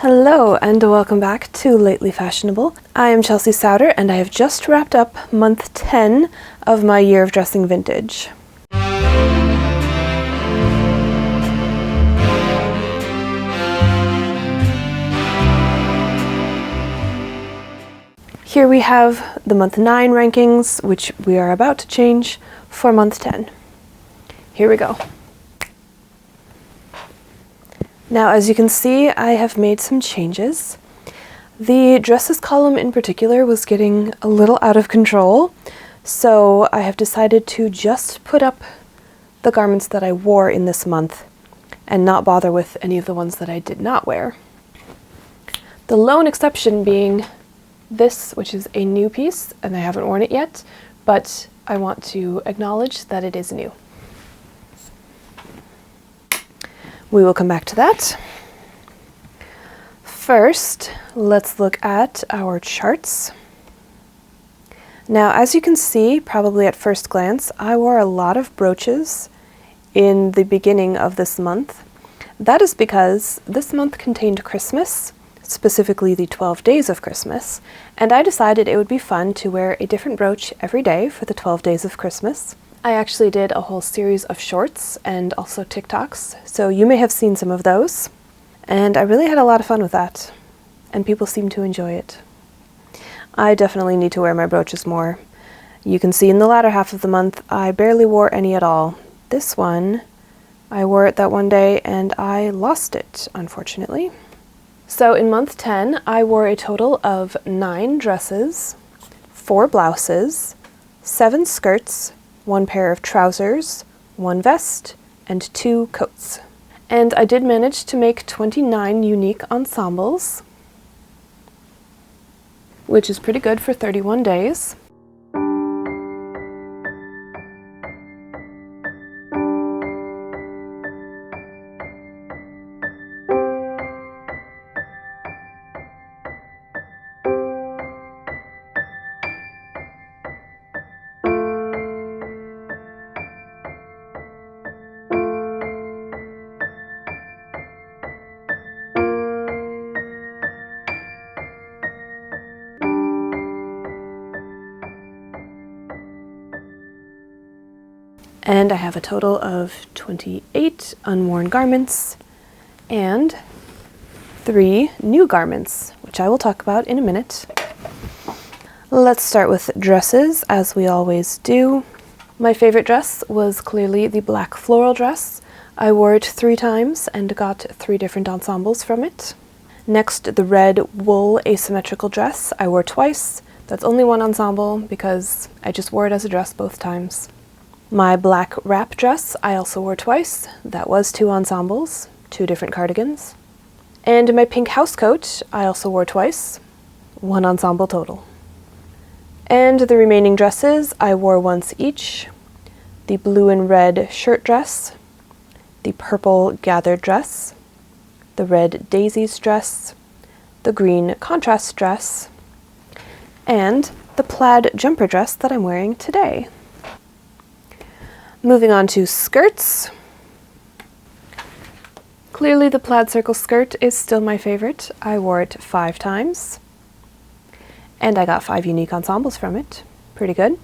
Hello and welcome back to Lately Fashionable. I am Chelsea Souter and I have just wrapped up month 10 of my year of dressing vintage. Here we have the month 9 rankings, which we are about to change for month 10. Here we go. Now, as you can see, I have made some changes. The dresses column in particular was getting a little out of control, so I have decided to just put up the garments that I wore in this month and not bother with any of the ones that I did not wear. The lone exception being this, which is a new piece, and I haven't worn it yet, but I want to acknowledge that it is new. We will come back to that. First, let's look at our charts. Now, as you can see, probably at first glance, I wore a lot of brooches in the beginning of this month. That is because this month contained Christmas, specifically the 12 days of Christmas, and I decided it would be fun to wear a different brooch every day for the 12 days of Christmas. I actually did a whole series of shorts and also TikToks, so you may have seen some of those, and I really had a lot of fun with that, and people seem to enjoy it. I definitely need to wear my brooches more. You can see in the latter half of the month I barely wore any at all. This one, I wore it that one day and I lost it, unfortunately. So in month 10, I wore a total of 9 dresses, 4 blouses, 7 skirts, 1 pair of trousers, 1 vest, and 2 coats. And I did manage to make 29 unique ensembles, which is pretty good for 31 days. And I have a total of 28 unworn garments and 3 new garments, which I will talk about in a minute. Let's start with dresses, as we always do. My favorite dress was clearly the black floral dress. I wore it 3 times and got 3 different ensembles from it. Next, the red wool asymmetrical dress I wore twice. That's only 1 ensemble because I just wore it as a dress both times. My black wrap dress I also wore twice. That was 2 ensembles, 2 different cardigans. And my pink housecoat I also wore twice, 1 ensemble total. And the remaining dresses I wore once each. The blue and red shirt dress, the purple gathered dress, the red daisies dress, the green contrast dress, and the plaid jumper dress that I'm wearing today. Moving on to skirts. Clearly the plaid circle skirt is still my favorite. I wore it 5 times. And I got 5 unique ensembles from it. Pretty good.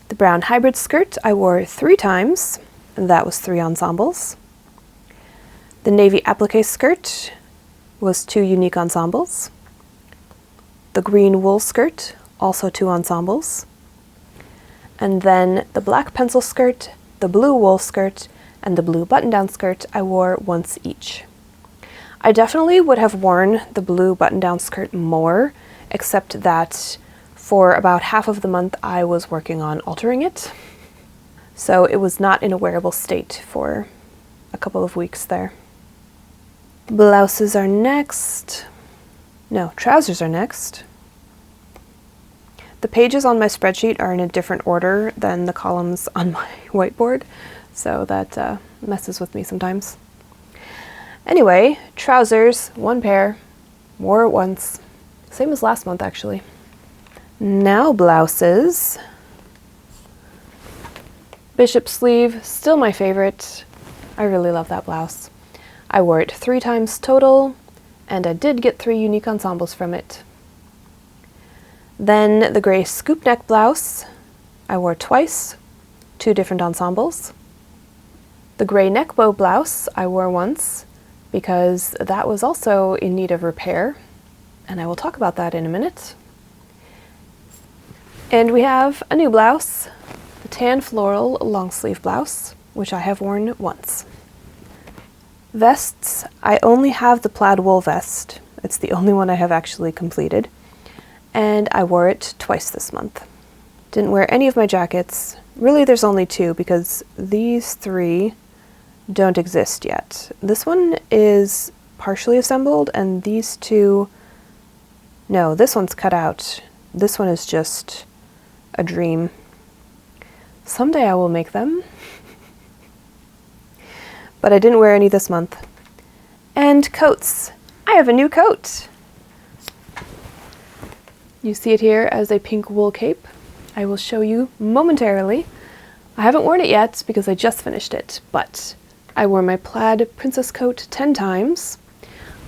The brown hybrid skirt I wore 3 times. And that was 3 ensembles. The navy applique skirt was 2 unique ensembles. The green wool skirt, also 2 ensembles. And then the black pencil skirt, the blue wool skirt, and the blue button-down skirt I wore once each. I definitely would have worn the blue button-down skirt more, except that for about half of the month I was working on altering it. So it was not in a wearable state for a couple of weeks there. Blouses are next. No, trousers are next. The pages on my spreadsheet are in a different order than the columns on my whiteboard, so that messes with me sometimes. Anyway, trousers, 1 pair, wore it once. Same as last month, actually. Now blouses. Bishop sleeve, still my favorite. I really love that blouse. I wore it 3 times total, and I did get 3 unique ensembles from it. Then the gray scoop neck blouse I wore twice, 2 different ensembles. The gray neck bow blouse I wore once because that was also in need of repair, and I will talk about that in a minute. And we have a new blouse, the tan floral long sleeve blouse, which I have worn once. Vests, I only have the plaid wool vest. It's the only one I have actually completed, and I wore it twice this month. Didn't wear any of my jackets. Really, there's only 2 because these 3 don't exist yet. This one is partially assembled, and these 2, no, this one's cut out. This one is just a dream. Someday I will make them. But I didn't wear any this month. And coats. I have a new coat. You see it here as a pink wool cape. I will show you momentarily. I haven't worn it yet because I just finished it, but I wore my plaid princess coat 10 times.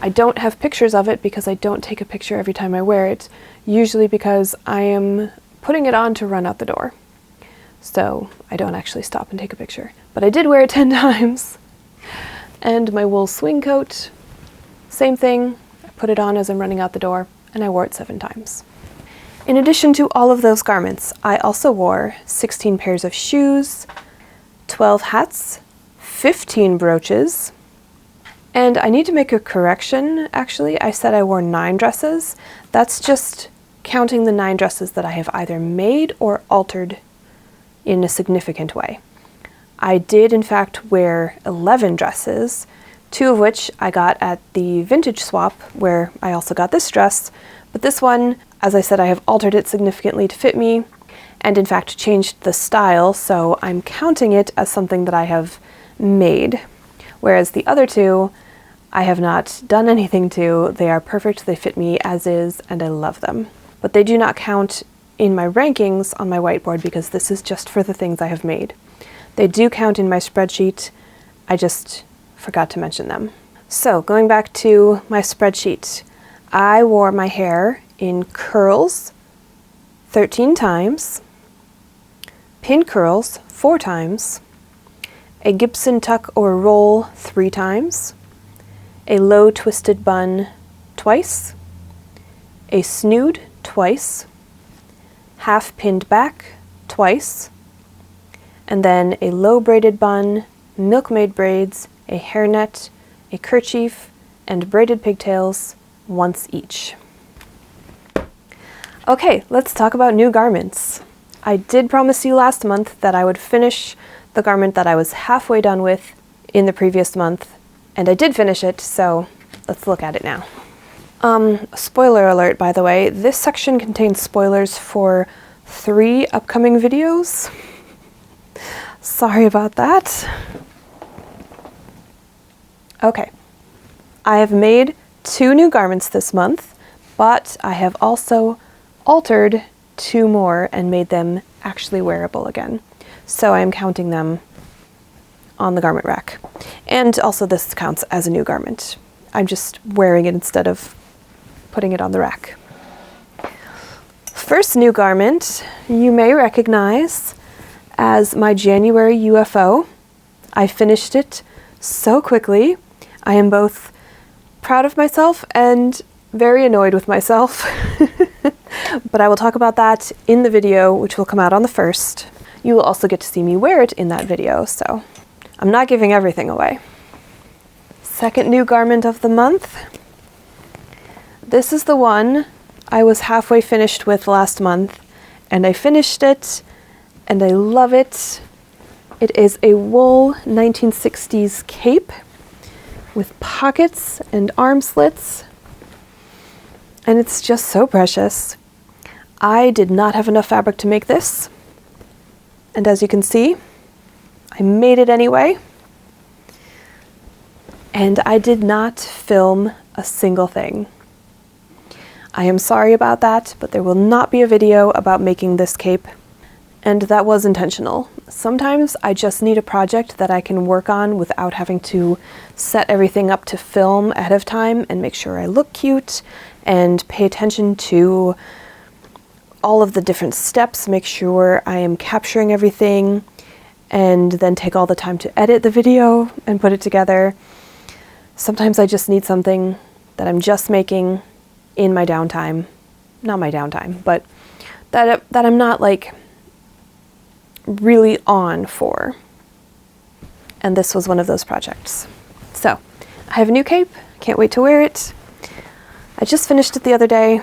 I don't have pictures of it because I don't take a picture every time I wear it, usually because I am putting it on to run out the door. So I don't actually stop and take a picture. But I did wear it 10 times. And my wool swing coat, same thing. I put it on as I'm running out the door, and I wore it 7 times. In addition to all of those garments, I also wore 16 pairs of shoes, 12 hats, 15 brooches, and I need to make a correction, actually. I said I wore 9 dresses. That's just counting the 9 dresses that I have either made or altered in a significant way. I did, in fact, wear 11 dresses, 2 of which I got at the vintage swap, where I also got this dress. But this one, as I said, I have altered it significantly to fit me, and in fact changed the style, so I'm counting it as something that I have made. Whereas the other 2, I have not done anything to. They are perfect, they fit me as is, and I love them. But they do not count in my rankings on my whiteboard because this is just for the things I have made. They do count in my spreadsheet, I just forgot to mention them. So going back to my spreadsheet, I wore my hair in curls 13 times, pin curls 4 times, a Gibson tuck or roll 3 times, a low twisted bun twice, a snood twice, half pinned back twice, and then a low braided bun, milkmaid braids, a hairnet, a kerchief, and braided pigtails once each. Okay, let's talk about new garments. I did promise you last month that I would finish the garment that I was halfway done with in the previous month, and I did finish it, so let's look at it now. Spoiler alert, by the way, this section contains spoilers for 3 upcoming videos. Sorry about that. Okay, I have made 2 new garments this month, but I have also altered 2 more and made them actually wearable again. So I'm counting them on the garment rack. And also this counts as a new garment. I'm just wearing it instead of putting it on the rack. First new garment you may recognize as my January UFO. I finished it so quickly. I am both proud of myself and very annoyed with myself. But I will talk about that in the video, which will come out on the 1st. You will also get to see me wear it in that video, so I'm not giving everything away. Second new garment of the month. This is the one I was halfway finished with last month, and I finished it, and I love it. It is a wool 1960s cape with pockets and arm slits, and it's just so precious. I did not have enough fabric to make this, and as you can see, I made it anyway, and I did not film a single thing. I am sorry about that, but there will not be a video about making this cape. and that was intentional. Sometimes I just need a project that I can work on without having to set everything up to film ahead of time and make sure I look cute and pay attention to all of the different steps, make sure I am capturing everything, and then take all the time to edit the video and put it together. Sometimes I just need something that I'm just making in my downtime. Not my downtime, but that I'm not like really on for. And this was one of those projects. So I have a new cape, can't wait to wear it. I just finished it the other day.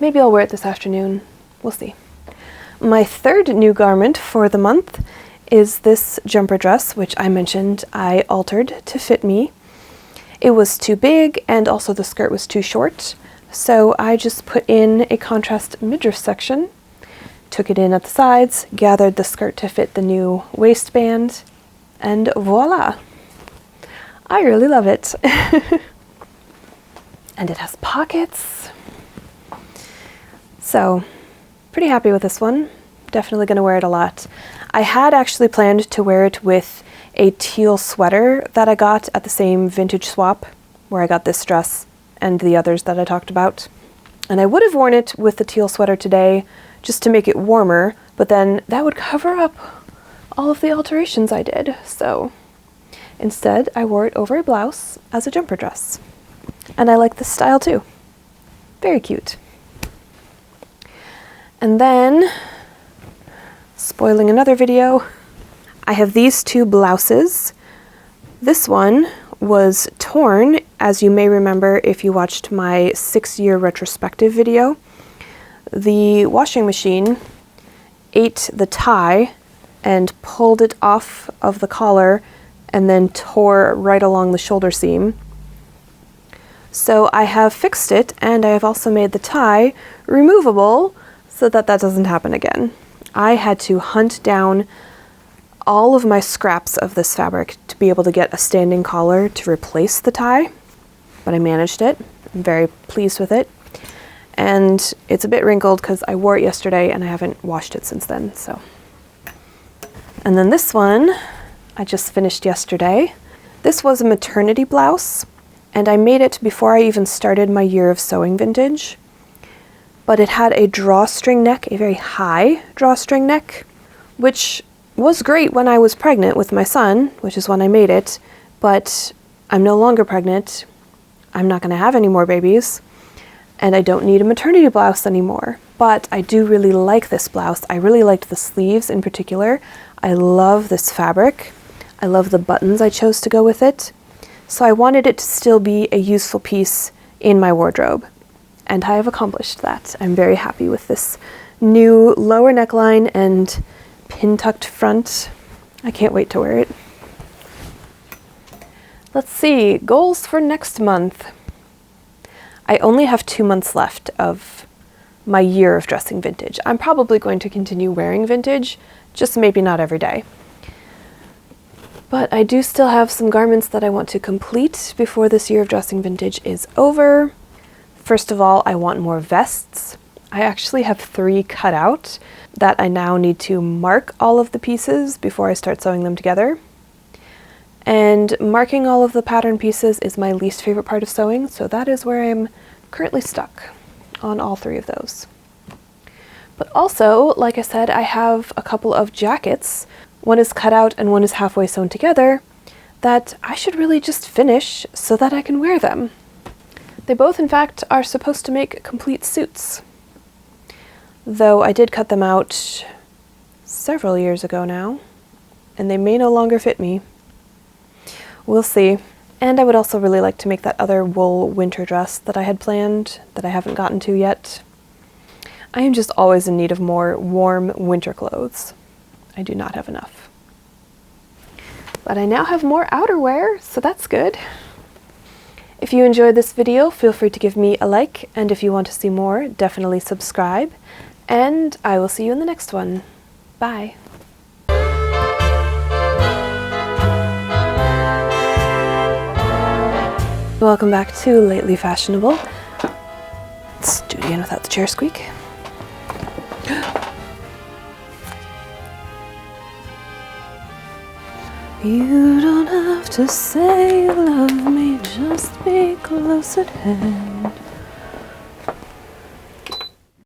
Maybe I'll wear it this afternoon, we'll see. My third new garment for the month is this jumper dress, which I mentioned I altered to fit me. It was too big and also the skirt was too short, so I just put in a contrast midriff section, took it in at the sides, gathered the skirt to fit the new waistband, and voila! I really love it. And it has pockets. So, pretty happy with this one. Definitely going to wear it a lot. I had actually planned to wear it with a teal sweater that I got at the same vintage swap where I got this dress and the others that I talked about. And I would have worn it with the teal sweater today just to make it warmer, but then that would cover up all of the alterations I did. So instead, I wore it over a blouse as a jumper dress. And I like this style too. Very cute. And then, spoiling another video, I have these two blouses. This one was torn, as you may remember if you watched my 6-year retrospective video. The washing machine ate the tie and pulled it off of the collar and then tore right along the shoulder seam. So I have fixed it, and I have also made the tie removable so that that doesn't happen again. I had to hunt down all of my scraps of this fabric to be able to get a standing collar to replace the tie, but I managed it. I'm very pleased with it. And it's a bit wrinkled because I wore it yesterday and I haven't washed it since then, so. And then this one I just finished yesterday. This was a maternity blouse, and I made it before I even started my year of sewing vintage. But it had a drawstring neck, a very high drawstring neck, which was great when I was pregnant with my son, which is when I made it, but I'm no longer pregnant. I'm not going to have any more babies, and I don't need a maternity blouse anymore. But I do really like this blouse. I really liked the sleeves in particular. I love this fabric. I love the buttons I chose to go with it. So I wanted it to still be a useful piece in my wardrobe. And I have accomplished that. I'm very happy with this new lower neckline and pin-tucked front. I can't wait to wear it. Let's see, goals for next month. I only have 2 months left of my year of dressing vintage. I'm probably going to continue wearing vintage, just maybe not every day. But I do still have some garments that I want to complete before this year of dressing vintage is over. First of all, I want more vests. I actually have 3 cut out that I now need to mark all of the pieces before I start sewing them together. And marking all of the pattern pieces is my least favorite part of sewing, so that is where I'm currently stuck on all 3 of those. But also, like I said, I have a couple of jackets. One is cut out and one is halfway sewn together that I should really just finish so that I can wear them. They both, in fact, are supposed to make complete suits. Though I did cut them out several years ago now, and they may no longer fit me. We'll see. And I would also really like to make that other wool winter dress that I had planned that I haven't gotten to yet. I am just always in need of more warm winter clothes. I do not have enough. But I now have more outerwear, so that's good. If you enjoyed this video, feel free to give me a like, and if you want to see more, definitely subscribe, and I will see you in the next one. Bye. Welcome back to Lately Fashionable. Let's do it again without the chair squeak. You don't have to say you love me, just be close at hand.